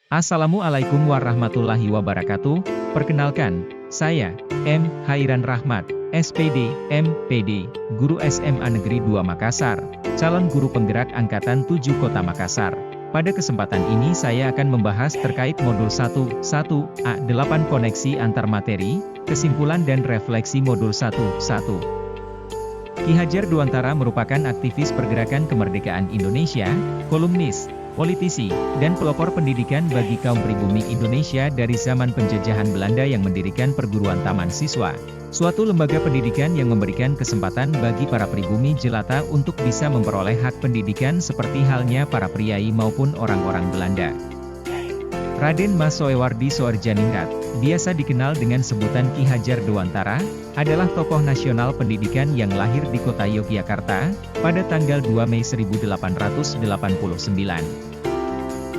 Assalamualaikum warahmatullahi wabarakatuh. Perkenalkan, saya M. Hairan Rahmat, SPD, MPD, Guru SMA Negeri 2 Makassar, calon guru penggerak Angkatan 7 Kota Makassar. Pada kesempatan ini saya akan membahas terkait modul 1.1a 8 koneksi antar materi, kesimpulan dan refleksi modul 1.1. Ki Hajar Dewantara merupakan aktivis pergerakan kemerdekaan Indonesia, kolumnis, politisi, dan pelopor pendidikan bagi kaum pribumi Indonesia dari zaman penjajahan Belanda yang mendirikan perguruan taman siswa, suatu lembaga pendidikan yang memberikan kesempatan bagi para pribumi jelata untuk bisa memperoleh hak pendidikan seperti halnya para priai maupun orang-orang Belanda. Raden Mas Soewardi Soerdjaningrat, biasa dikenal dengan sebutan Ki Hajar Dewantara, adalah tokoh nasional pendidikan yang lahir di kota Yogyakarta, pada tanggal 2 Mei 1889.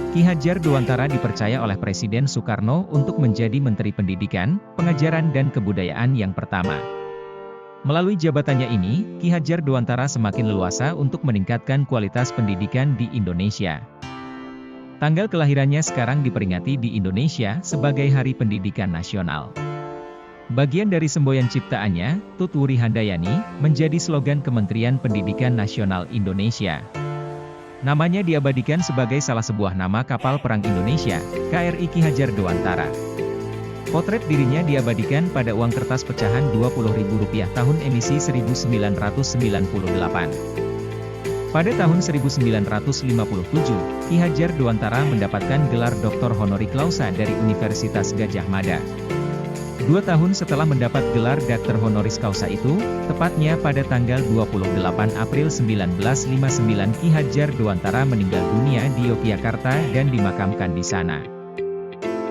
Ki Hajar Dewantara dipercaya oleh Presiden Soekarno untuk menjadi Menteri Pendidikan, Pengajaran dan Kebudayaan yang pertama. Melalui jabatannya ini, Ki Hajar Dewantara semakin leluasa untuk meningkatkan kualitas pendidikan di Indonesia. Tanggal kelahirannya sekarang diperingati di Indonesia sebagai Hari Pendidikan Nasional. Bagian dari semboyan ciptaannya, Tut Wuri Handayani, menjadi slogan Kementerian Pendidikan Nasional Indonesia. Namanya diabadikan sebagai salah sebuah nama kapal perang Indonesia, KRI Ki Hajar Dewantara. Potret dirinya diabadikan pada uang kertas pecahan Rp20.000 tahun emisi 1998. Pada tahun 1957, Ki Hajar Dewantara mendapatkan gelar Doktor Honoris Causa dari Universitas Gadjah Mada. 2 tahun setelah mendapat gelar Doktor Honoris Causa itu, tepatnya pada tanggal 28 April 1959 Ki Hajar Dewantara meninggal dunia di Yogyakarta dan dimakamkan di sana.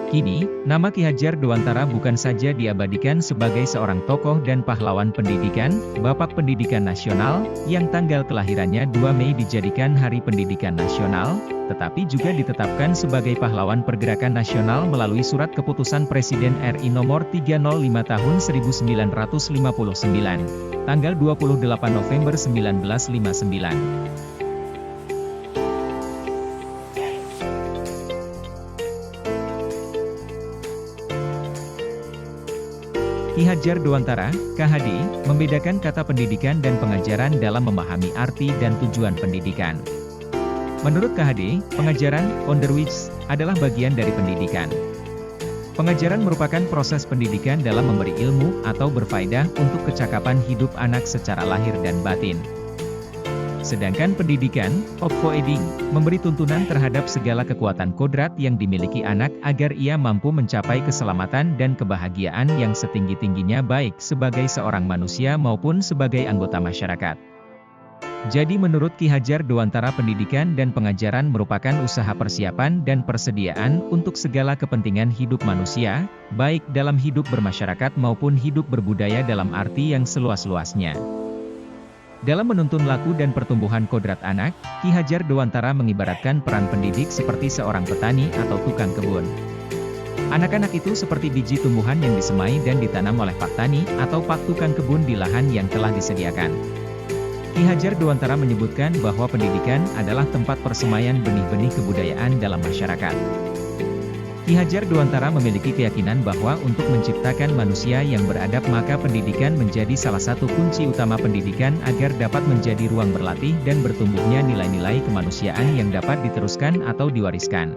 Kini, nama Ki Hajar Dewantara bukan saja diabadikan sebagai seorang tokoh dan pahlawan pendidikan, Bapak Pendidikan Nasional, yang tanggal kelahirannya 2 Mei dijadikan Hari Pendidikan Nasional, tetapi juga ditetapkan sebagai pahlawan pergerakan nasional melalui Surat Keputusan Presiden RI Nomor 305 Tahun 1959, tanggal 28 November 1959. Ki Hajar Dewantara, KHD, membedakan kata pendidikan dan pengajaran dalam memahami arti dan tujuan pendidikan. Menurut KHD, pengajaran, onderwijs, adalah bagian dari pendidikan. Pengajaran merupakan proses pendidikan dalam memberi ilmu atau berfaedah untuk kecakapan hidup anak secara lahir dan batin. Sedangkan pendidikan, opvoeding, memberi tuntunan terhadap segala kekuatan kodrat yang dimiliki anak agar ia mampu mencapai keselamatan dan kebahagiaan yang setinggi-tingginya baik sebagai seorang manusia maupun sebagai anggota masyarakat. Jadi menurut Ki Hajar Dewantara pendidikan dan pengajaran merupakan usaha persiapan dan persediaan untuk segala kepentingan hidup manusia, baik dalam hidup bermasyarakat maupun hidup berbudaya dalam arti yang seluas-luasnya. Dalam menuntun laku dan pertumbuhan kodrat anak, Ki Hajar Dewantara mengibaratkan peran pendidik seperti seorang petani atau tukang kebun. Anak-anak itu seperti biji tumbuhan yang disemai dan ditanam oleh pak tani atau pak tukang kebun di lahan yang telah disediakan. Ki Hajar Dewantara menyebutkan bahwa pendidikan adalah tempat persemaian benih-benih kebudayaan dalam masyarakat. Ki Hajar Dewantara memiliki keyakinan bahwa untuk menciptakan manusia yang beradab maka pendidikan menjadi salah satu kunci utama pendidikan agar dapat menjadi ruang berlatih dan bertumbuhnya nilai-nilai kemanusiaan yang dapat diteruskan atau diwariskan.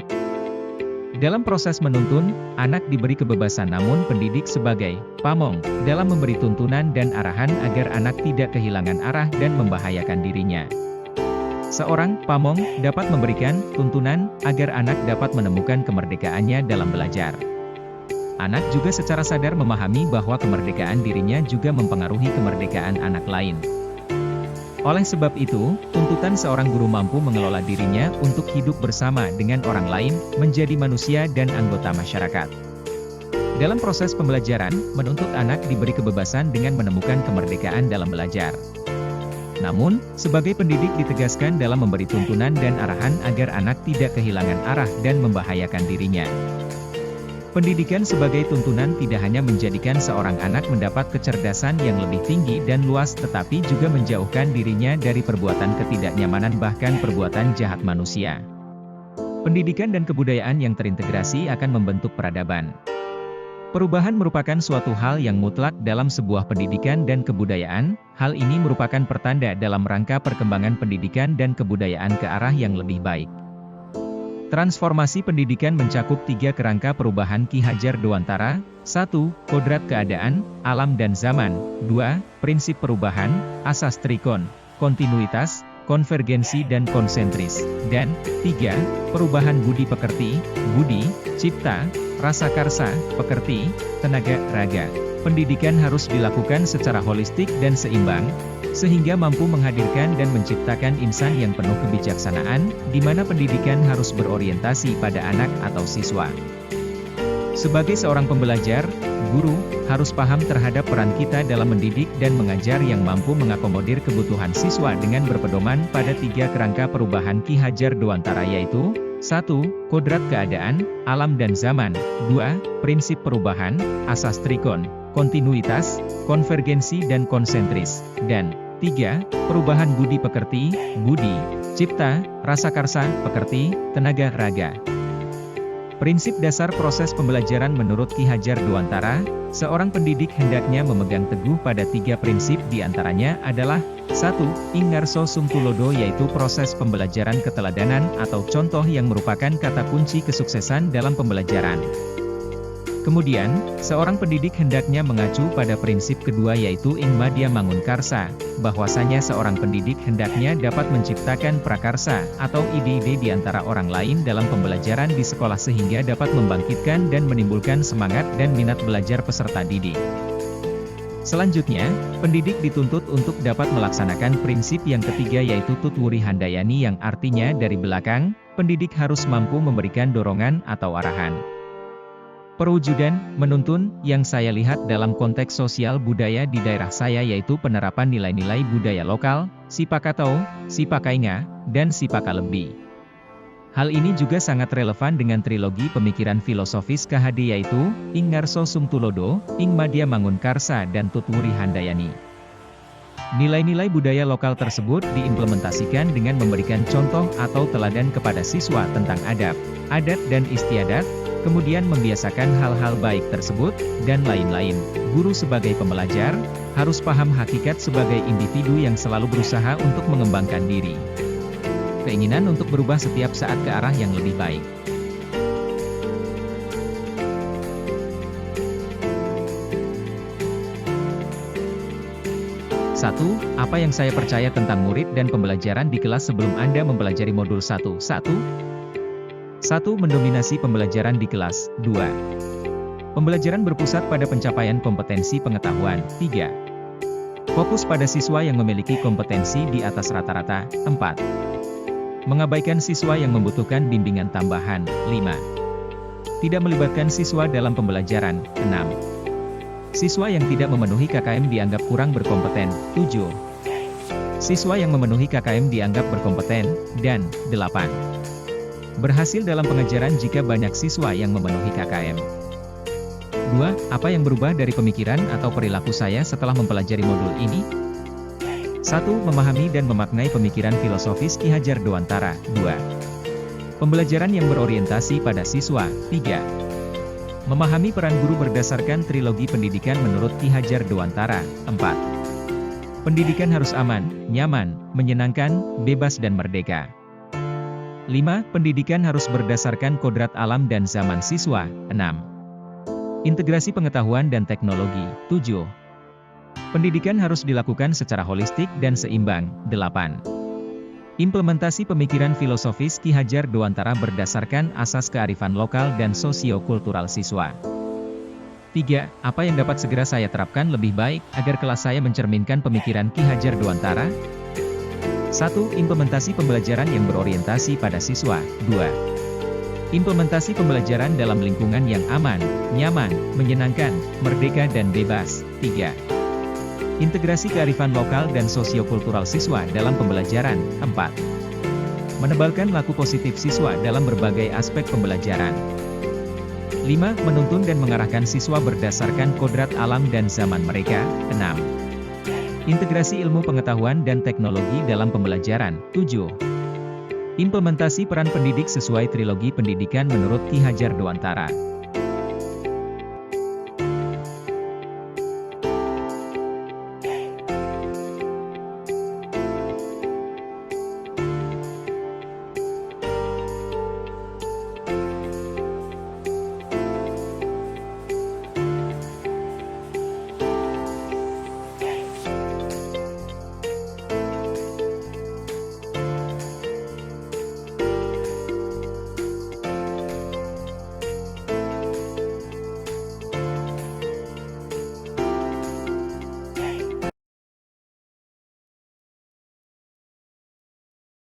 Dalam proses menuntun, anak diberi kebebasan namun pendidik sebagai pamong dalam memberi tuntunan dan arahan agar anak tidak kehilangan arah dan membahayakan dirinya. Seorang pamong dapat memberikan tuntunan agar anak dapat menemukan kemerdekaannya dalam belajar. Anak juga secara sadar memahami bahwa kemerdekaan dirinya juga mempengaruhi kemerdekaan anak lain. Oleh sebab itu, tuntutan seorang guru mampu mengelola dirinya untuk hidup bersama dengan orang lain, menjadi manusia dan anggota masyarakat. Dalam proses pembelajaran, menuntut anak diberi kebebasan dengan menemukan kemerdekaan dalam belajar. Namun, sebagai pendidik ditegaskan dalam memberi tuntunan dan arahan agar anak tidak kehilangan arah dan membahayakan dirinya. Pendidikan sebagai tuntunan tidak hanya menjadikan seorang anak mendapat kecerdasan yang lebih tinggi dan luas tetapi juga menjauhkan dirinya dari perbuatan ketidaknyamanan bahkan perbuatan jahat manusia. Pendidikan dan kebudayaan yang terintegrasi akan membentuk peradaban. Perubahan merupakan suatu hal yang mutlak dalam sebuah pendidikan dan kebudayaan. Hal ini merupakan pertanda dalam rangka perkembangan pendidikan dan kebudayaan ke arah yang lebih baik. Transformasi pendidikan mencakup 3 kerangka perubahan Ki Hajar Dewantara. 1. Kodrat keadaan, alam dan zaman. 2. Prinsip perubahan, asas trikon, kontinuitas, konvergensi dan konsentris. Dan 3. Perubahan budi pekerti, budi, cipta, rasa karsa, pekerti, tenaga, raga. Pendidikan harus dilakukan secara holistik dan seimbang, sehingga mampu menghadirkan dan menciptakan insan yang penuh kebijaksanaan, di mana pendidikan harus berorientasi pada anak atau siswa. Sebagai seorang pembelajar, guru, harus paham terhadap peran kita dalam mendidik dan mengajar yang mampu mengakomodir kebutuhan siswa dengan berpedoman pada 3 kerangka perubahan Ki Hajar Dewantara yaitu 1. Kodrat keadaan, alam dan zaman. 2. Prinsip perubahan, asas trikon, kontinuitas, konvergensi dan konsentris. Dan 3. Perubahan budi pekerti, budi, cipta, rasa karsa, pekerti, tenaga, raga. Prinsip dasar proses pembelajaran menurut Ki Hajar Dewantara, seorang pendidik hendaknya memegang teguh pada 3 prinsip diantaranya adalah 1. Ingarso sumtulodo yaitu proses pembelajaran keteladanan atau contoh yang merupakan kata kunci kesuksesan dalam pembelajaran. Kemudian, seorang pendidik hendaknya mengacu pada prinsip kedua yaitu ingmadya mangun karsa, bahwasanya seorang pendidik hendaknya dapat menciptakan prakarsa atau ide-ide di antara orang lain dalam pembelajaran di sekolah sehingga dapat membangkitkan dan menimbulkan semangat dan minat belajar peserta didik. Selanjutnya, pendidik dituntut untuk dapat melaksanakan prinsip yang ketiga yaitu tutwuri handayani yang artinya dari belakang, pendidik harus mampu memberikan dorongan atau arahan. Perwujudan, menuntun, yang saya lihat dalam konteks sosial budaya di daerah saya yaitu penerapan nilai-nilai budaya lokal, Sipakatau, Sipakainga, dan Sipakalembi. Hal ini juga sangat relevan dengan trilogi pemikiran filosofis KHD yaitu, Ingarso Sumtulodo, Ingmadya Mangun Karsa dan Tutwuri Handayani. Nilai-nilai budaya lokal tersebut diimplementasikan dengan memberikan contoh atau teladan kepada siswa tentang adab, adat dan istiadat, kemudian membiasakan hal-hal baik tersebut, dan lain-lain. Guru sebagai pembelajar, harus paham hakikat sebagai individu yang selalu berusaha untuk mengembangkan diri. Keinginan untuk berubah setiap saat ke arah yang lebih baik. Satu, apa yang saya percaya tentang murid dan pembelajaran di kelas sebelum Anda mempelajari modul 1. 1. Mendominasi pembelajaran di kelas. 2. Pembelajaran berpusat pada pencapaian kompetensi pengetahuan. 3. Fokus pada siswa yang memiliki kompetensi di atas rata-rata. 4. Mengabaikan siswa yang membutuhkan bimbingan tambahan. 5. Tidak melibatkan siswa dalam pembelajaran. 6. Siswa yang tidak memenuhi KKM dianggap kurang berkompeten. 7. Siswa yang memenuhi KKM dianggap berkompeten. Dan 8. Berhasil dalam pengajaran jika banyak siswa yang memenuhi KKM. 2. Apa yang berubah dari pemikiran atau perilaku saya setelah mempelajari modul ini? 1. Memahami dan memaknai pemikiran filosofis Ki Hajar Dewantara. 2. Pembelajaran yang berorientasi pada siswa. 3. Memahami peran guru berdasarkan trilogi pendidikan menurut Ki Hajar Dewantara. 4. Pendidikan harus aman, nyaman, menyenangkan, bebas dan merdeka. 5. Pendidikan harus berdasarkan kodrat alam dan zaman siswa. 6. Integrasi pengetahuan dan teknologi. 7. Pendidikan harus dilakukan secara holistik dan seimbang. 8. Implementasi pemikiran filosofis Ki Hajar Dewantara berdasarkan asas kearifan lokal dan sosio-kultural siswa. 3. Apa yang dapat segera saya terapkan lebih baik agar kelas saya mencerminkan pemikiran Ki Hajar Dewantara? 1. Implementasi pembelajaran yang berorientasi pada siswa. 2. Implementasi pembelajaran dalam lingkungan yang aman, nyaman, menyenangkan, merdeka dan bebas. 3. Integrasi kearifan lokal dan sosiokultural siswa dalam pembelajaran. 4. Menebalkan laku positif siswa dalam berbagai aspek pembelajaran. 5. Menuntun dan mengarahkan siswa berdasarkan kodrat alam dan zaman mereka. 6. Integrasi ilmu pengetahuan dan teknologi dalam pembelajaran. 7. Implementasi peran pendidik sesuai trilogi pendidikan menurut Ki Hajar Dewantara.